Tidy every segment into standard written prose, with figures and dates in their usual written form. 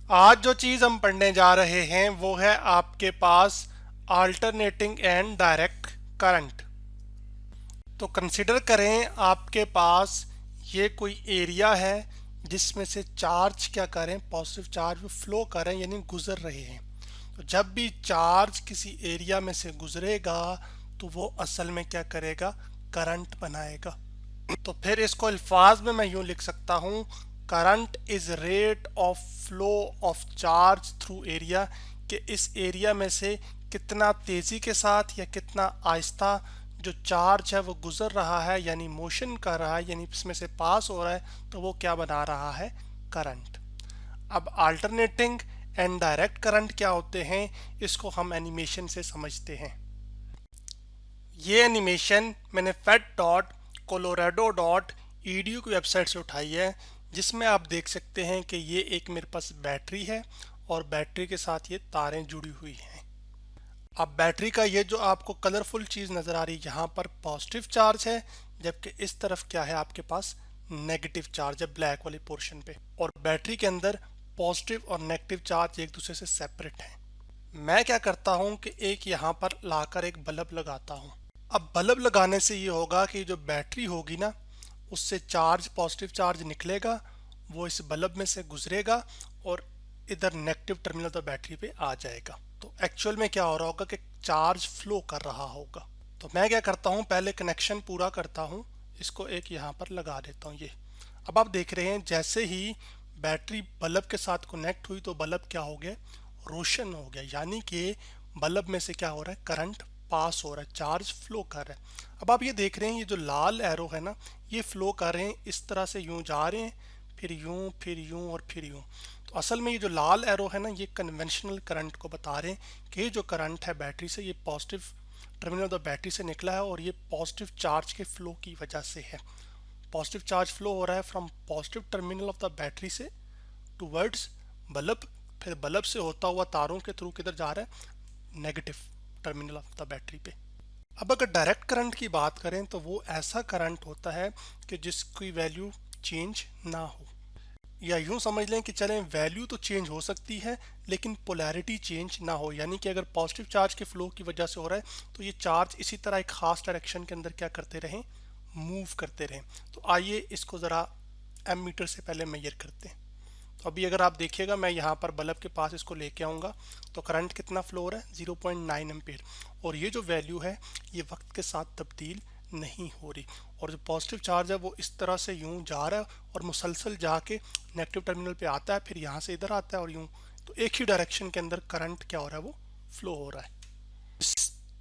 आज जो चीज़ हम पढ़ने जा रहे हैं वो है आपके पास अल्टरनेटिंग एंड डायरेक्ट करंट। तो कंसिडर करें आपके पास ये कोई एरिया है जिसमें से चार्ज क्या करें, पॉजिटिव चार्ज वो फ्लो करें यानी गुजर रहे हैं। तो जब भी चार्ज किसी एरिया में से गुजरेगा तो वो असल में क्या करेगा, करंट बनाएगा। तो फिर इसको अल्फाज में मैं यूं लिख सकता हूं, current is rate of flow of charge through area, कि इस एरिया में से कितना तेजी के साथ या कितना आहिस्ता जो चार्ज है वो गुजर रहा है यानी मोशन कर रहा है, यानी इसमें से पास हो रहा है, तो वो क्या बना रहा है, करंट। अब अल्टरनेटिंग एंड डायरेक्ट करंट क्या होते हैं, इसको हम एनिमेशन से समझते हैं। ये एनिमेशन मैंने fed.colorado.edu की वेबसाइट से उठाई है, जिसमें आप देख सकते हैं कि ये एक मेरे पास बैटरी है और बैटरी के साथ ये तारें जुड़ी हुई हैं। अब बैटरी का ये जो आपको कलरफुल चीज़ नज़र आ रही है, यहाँ पर पॉजिटिव चार्ज है, जबकि इस तरफ क्या है, आपके पास नेगेटिव चार्ज है ब्लैक वाले पोर्शन पे। और बैटरी के अंदर पॉजिटिव और नेगेटिव चार्ज एक दूसरे से सेपरेट हैं। मैं क्या करता हूँ कि एक यहाँ पर लाकर एक बल्ब लगाता हूँ। अब बल्ब लगाने से ये होगा कि जो बैटरी होगी ना, उससे चार्ज, पॉजिटिव चार्ज निकलेगा, वो इस बल्ब में से गुजरेगा और इधर नेगेटिव टर्मिनल तो बैटरी पे आ जाएगा। तो एक्चुअल में क्या हो रहा होगा कि चार्ज फ्लो कर रहा होगा। तो मैं क्या करता हूँ, पहले कनेक्शन पूरा करता हूँ, इसको एक यहाँ पर लगा देता हूँ। ये अब आप देख रहे हैं जैसे ही बैटरी बल्ब के साथ कनेक्ट हुई तो बल्ब क्या हो गया, रोशन हो गया, यानी कि बल्ब में से क्या हो रहा है, करंट पास हो रहा है, चार्ज फ्लो कर रहा है। अब आप ये देख रहे हैं, ये जो लाल एरो है ना, ये फ्लो कर रहे हैं इस तरह से, यूं जा रहे हैं, फिर यूं, फिर यूं और फिर यूं। तो असल में ये जो लाल एरो है ना, ये कन्वेंशनल करंट को बता रहे हैं कि ये जो करंट है बैटरी से, ये positive terminal of the battery से निकला है और ये पॉजिटिव चार्ज के फ्लो की वजह से है। पॉजिटिव चार्ज फ्लो हो रहा है from positive terminal of the battery से टूवर्ड्स बल्ब, फिर बल्ब से होता हुआ तारों के थ्रू किधर जा रहा है, negative terminal of the battery पे। अब अगर डायरेक्ट करंट की बात करें तो वो ऐसा करंट होता है कि जिसकी वैल्यू चेंज ना हो, या यूं समझ लें कि चलें वैल्यू तो चेंज हो सकती है लेकिन पोलैरिटी चेंज ना हो, यानी कि अगर पॉजिटिव चार्ज के फ्लो की वजह से हो रहा है तो ये चार्ज इसी तरह एक खास डायरेक्शन के अंदर क्या करते रहें, मूव करते रहें। तो आइए इसको ज़रा एमीटर से पहले मेजर करते हैं। तो अभी अगर आप देखिएगा, मैं यहाँ पर बल्ब के पास इसको लेके आऊँगा तो करंट कितना फ्लो हो रहा है, 0.9 एम्पीयर। और ये जो वैल्यू है ये वक्त के साथ तब्दील नहीं हो रही, और जो पॉजिटिव चार्ज है वो इस तरह से यूं जा रहा है और मुसलसल जाके नेगेटिव टर्मिनल पे आता है, फिर यहाँ से इधर आता है और यूं। तो एक ही डायरेक्शन के अंदर करंट क्या हो रहा है, वो फ्लो हो रहा है।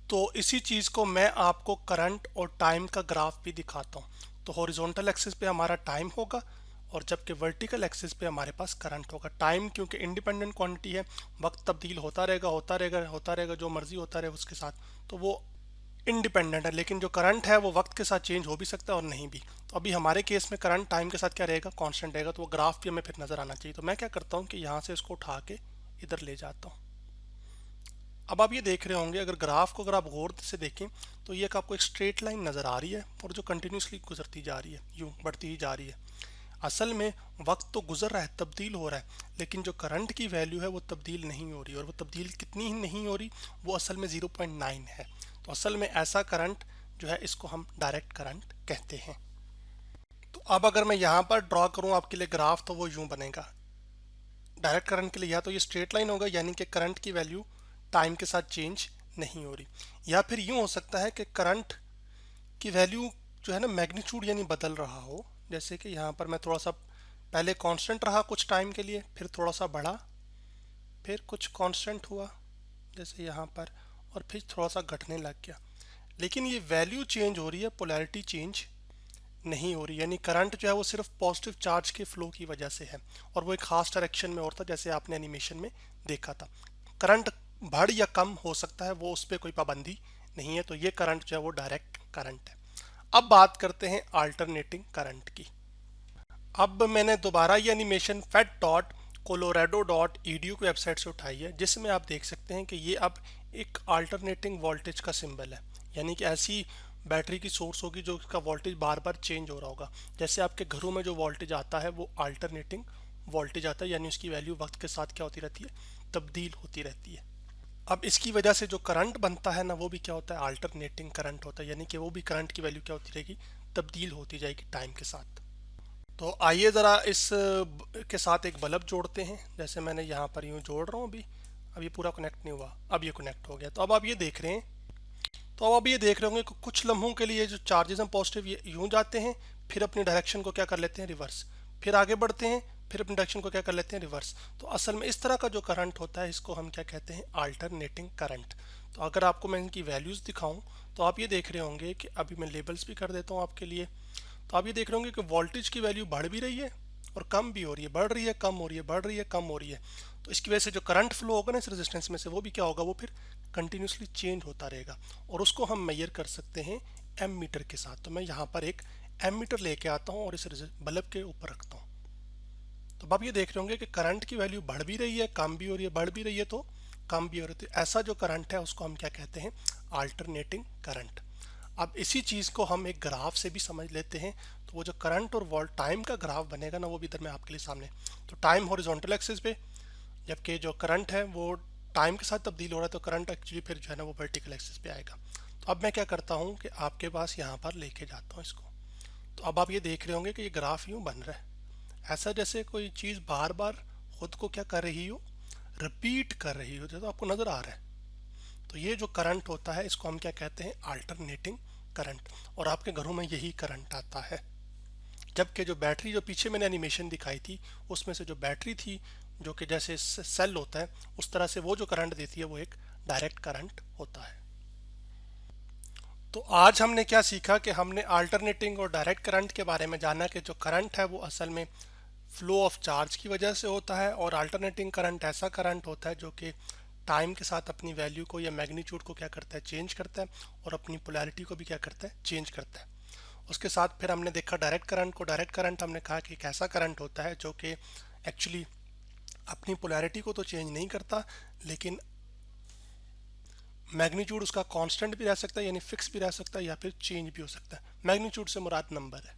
तो इसी चीज़ को मैं आपको करंट और टाइम का ग्राफ भी दिखाता हूँ। तो हॉरिजॉन्टल एक्सिस पे हमारा टाइम होगा और जबकि वर्टिकल एक्सिस पे हमारे पास करंट होगा। टाइम क्योंकि इंडिपेंडेंट क्वांटिटी है, वक्त तब्दील होता रहेगा, होता रहेगा, होता रहेगा, जो मर्जी होता रहे उसके साथ, तो वो इंडिपेंडेंट है। लेकिन जो करंट है वो वक्त के साथ चेंज हो भी सकता है और नहीं भी। तो अभी हमारे केस में करंट टाइम के साथ क्या रहेगा, कांस्टेंट रहेगा। तो वो ग्राफ भी हमें फिर नज़र आना चाहिए। तो मैं क्या करता हूँ कि यहाँ से इसको उठा के इधर ले जाता हूँ। अब आप ये देख रहे होंगे, अगर ग्राफ को अगर आप गौर से देखें तो ये आपको एक स्ट्रेट लाइन नज़र आ रही है और जो कंटिन्यूसली गुजरती जा रही है, यूं बढ़ती ही जा रही है। असल में वक्त तो गुजर रहा है, तब्दील हो रहा है, लेकिन जो करंट की वैल्यू है वो तब्दील नहीं हो रही, और वो तब्दील कितनी ही नहीं हो रही, वो असल में 0.9 है। तो असल में ऐसा करंट जो है इसको हम डायरेक्ट करंट कहते हैं। तो अब अगर मैं यहाँ पर ड्रॉ करूँ आपके लिए ग्राफ, तो वो यूं बनेगा। डायरेक्ट करंट के लिए या तो ये स्ट्रेट लाइन होगा, यानी कि करंट की वैल्यू टाइम के साथ चेंज नहीं हो रही, या फिर यूं हो सकता है कि करंट की वैल्यू जो है ना, मैग्नीट्यूड यानी बदल रहा हो। जैसे कि यहाँ पर मैं थोड़ा सा पहले कांस्टेंट रहा कुछ टाइम के लिए, फिर थोड़ा सा बढ़ा, फिर कुछ कांस्टेंट हुआ जैसे यहाँ पर, और फिर थोड़ा सा घटने लग गया। लेकिन ये वैल्यू चेंज हो रही है, पोलैरिटी चेंज नहीं हो रही, यानी करंट जो है वो सिर्फ पॉजिटिव चार्ज के फ्लो की वजह से है, और वो एक खास डायरेक्शन में और था, जैसे आपने एनिमेशन में देखा था। करंट बढ़ या कम हो सकता है, वो उस पर कोई पाबंदी नहीं है। तो ये करंट जो है वो डायरेक्ट करंट है। अब बात करते हैं अल्टरनेटिंग करंट की। अब मैंने दोबारा ये एनिमेशन fed.colorado.edu की वेबसाइट से उठाई है, जिसमें आप देख सकते हैं कि ये अब एक अल्टरनेटिंग वोल्टेज का सिंबल है, यानी कि ऐसी बैटरी की सोर्स होगी जो इसका वोल्टेज बार बार चेंज हो रहा होगा। जैसे आपके घरों में जो वोल्टेज आता है वो अल्टरनेटिंग वोल्टेज आता है, यानी उसकी वैल्यू वक्त के साथ क्या होती रहती है, तब्दील होती रहती है। अब इसकी वजह से जो करंट बनता है ना, वो भी क्या होता है, अल्टरनेटिंग करंट होता है, यानी कि वो भी करंट की वैल्यू क्या होती रहेगी, तब्दील होती जाएगी टाइम के साथ। तो आइए ज़रा इस के साथ एक बल्ब जोड़ते हैं। जैसे मैंने यहाँ पर यूँ जोड़ रहा हूँ अब ये पूरा कनेक्ट नहीं हुआ, अब ये कनेक्ट हो गया। तो अब आप ये देख रहे हैं, तो अब आप ये देख रहे होंगे कि कुछ लम्हों के लिए जो चार्जेस हैं पॉजिटिव ये यूँ जाते हैं, फिर अपनी डायरेक्शन को क्या कर लेते हैं, रिवर्स, फिर आगे बढ़ते हैं, फिर अपनी डायरेक्शन को क्या कर लेते हैं, रिवर्स। तो असल में इस तरह का जो करंट होता है इसको हम क्या कहते हैं, अल्टरनेटिंग करंट। तो अगर आपको मैं इनकी वैल्यूज़ दिखाऊं तो आप ये देख रहे होंगे कि अभी मैं लेबल्स भी कर देता हूँ आपके लिए। तो आप ये देख रहे होंगे कि वोल्टेज की वैल्यू बढ़ भी रही है और कम भी हो रही है, बढ़ रही है, कम हो रही है, बढ़ रही है, कम हो रही है। तो इसकी वजह से जो करंट फ्लो होगा ना इस रेजिस्टेंस में से, वो भी क्या होगा, वो फिर कंटिन्यूसली चेंज होता रहेगा, और उसको हम मेजर कर सकते हैं एम मीटर के साथ। तो मैं यहाँ पर एक एम मीटर लेके आता हूँ और इस बल्ब के ऊपर रखता हूँ। तो अब आप ये देख रहे होंगे कि करंट की वैल्यू बढ़ भी रही है, कम भी हो रही है, बढ़ भी रही है तो कम भी हो रही है। तो ऐसा जो करंट है उसको हम क्या कहते हैं, अल्टरनेटिंग करंट। अब इसी चीज़ को हम एक ग्राफ से भी समझ लेते हैं। तो वो जो करंट और वोल्ट टाइम का ग्राफ बनेगा ना, वो भी इधर मैं आपके लिए सामने, तो टाइम हॉरिजॉन्टल एक्सिस पे, जबकि जो करंट है वो टाइम के साथ तब्दील हो रहा है, तो करंट एक्चुअली फिर जो है ना वो वर्टिकल एक्सिस पे आएगा। तो अब मैं क्या करता हूँ कि आपके पास यहाँ पर लेके जाता हूँ इसको। तो अब आप ये देख रहे होंगे कि ये ग्राफ यूँ बन रहा है, ऐसा जैसे कोई चीज़ बार बार खुद को क्या कर रही हो, रिपीट कर रही हो, जैसा आपको नज़र आ रहा है। तो ये जो करंट होता है इसको हम क्या कहते हैं, अल्टरनेटिंग करंट। और आपके घरों में यही करंट आता है। जबकि जो बैटरी, जो पीछे मैंने एनिमेशन दिखाई थी, उसमें से जो बैटरी थी, जो कि जैसे सेल होता है उस तरह से, वो जो करंट देती है वो एक डायरेक्ट करंट होता है। तो आज हमने क्या सीखा कि हमने अल्टरनेटिंग और डायरेक्ट करंट के बारे में जाना कि जो करंट है वो असल में फ्लो ऑफ चार्ज की वजह से होता है, और अल्टरनेटिंग करंट ऐसा करंट होता है जो कि टाइम के साथ अपनी वैल्यू को या मैग्नीट्यूड को क्या करता है, चेंज करता है, और अपनी पोलैरिटी को भी क्या करता है, चेंज करता है। उसके साथ फिर हमने देखा डायरेक्ट करंट को। डायरेक्ट करंट हमने कहा कि एक ऐसा करंट होता है जो कि एक्चुअली अपनी पोलैरिटी को तो चेंज नहीं करता, लेकिन मैग्नीट्यूड उसका कांस्टेंट भी रह सकता है, यानी फिक्स भी रह सकता है, या फिर चेंज भी हो सकता है। मैग्नीट्यूड से मुराद नंबर है।